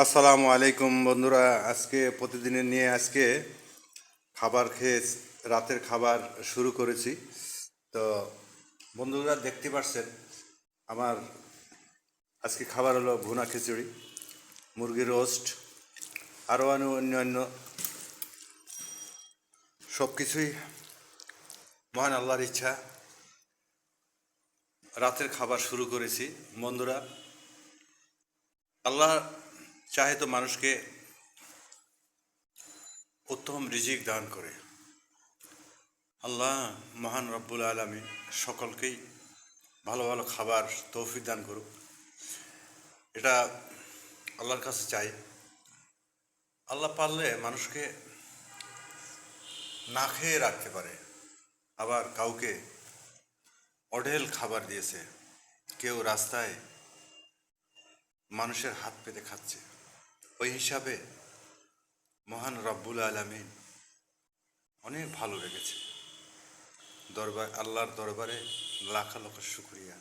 আসসালামু আলাইকুম বন্ধুরা। আজকে প্রতিদিনের নিয়ে খাবার খেয়ে রাতের খাবার শুরু করেছি। তো বন্ধুরা দেখতে পাচ্ছেন আমার আজকে খাবার হলো ভুনা খিচুড়ি, মুরগির রোস্ট, আরও অন্যান্য সব কিছুই মহান আল্লাহর ইচ্ছা রাতের খাবার শুরু করেছি। বন্ধুরা, আল্লাহ চাহে তো মানুষকে উত্তম রিজিক দান করে। আল্লাহ মহান রব্বুল আলামিন সকলকেই ভালো ভালো খাবার তৌফিক দান করুক, এটা আল্লাহর কাছে চাই। আল্লাহ পারলে মানুষকে না খেয়ে রাখতে পারে, আবার কাউকে অঢেল খাবার দিয়েছে, কেউ রাস্তায় মানুষের হাত পেতে খাচ্ছে। ওই হিসাবে মহান রব্বুল আলামিন অনেক ভালো রেখেছে। আল্লাহর দরবারে লাখ লাখ শুকরিয়া।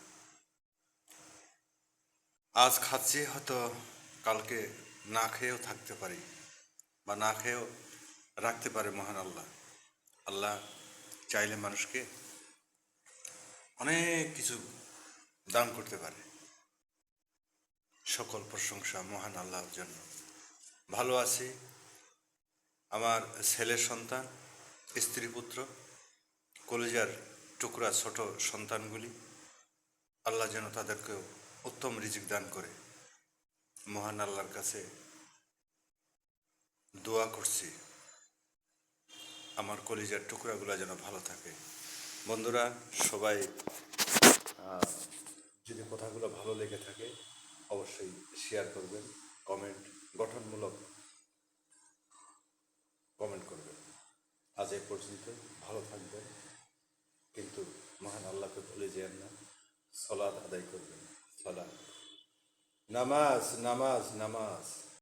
আজ খাচ্ছি, হয়তো কালকে না খেয়েও থাকতে পারি বা না খেয়েও রাখতে পারে মহান আল্লাহ। আল্লাহ চাইলে মানুষকে অনেক কিছু দান করতে পারে। সকল প্রশংসা মহান আল্লাহর জন্য। ভালো আছি। আমার ছেলের সন্তান, স্ত্রী পুত্র, কলিজার টুকরা ছোট সন্তানগুলি, আল্লাহ যেন তাদেরকেও উত্তম রিজিক দান করে। মহান আল্লাহর কাছে দোয়া করছি আমার কলিজার টুকরাগুলো যেন ভালো থাকে। বন্ধুরা, সবাই যদি কথাগুলো ভালো লেগে থাকে অবশ্যই শেয়ার করবেন, কমেন্ট, গঠনমূলক কমেন্ট করবেন। আজ এ পর্যন্ত। ভালো থাকবেন, কিন্তু মহান আল্লাহকে ভুলে যেন না। সালাত আদায় করবেন। সালাত, নামাজ নামাজ নামাজ।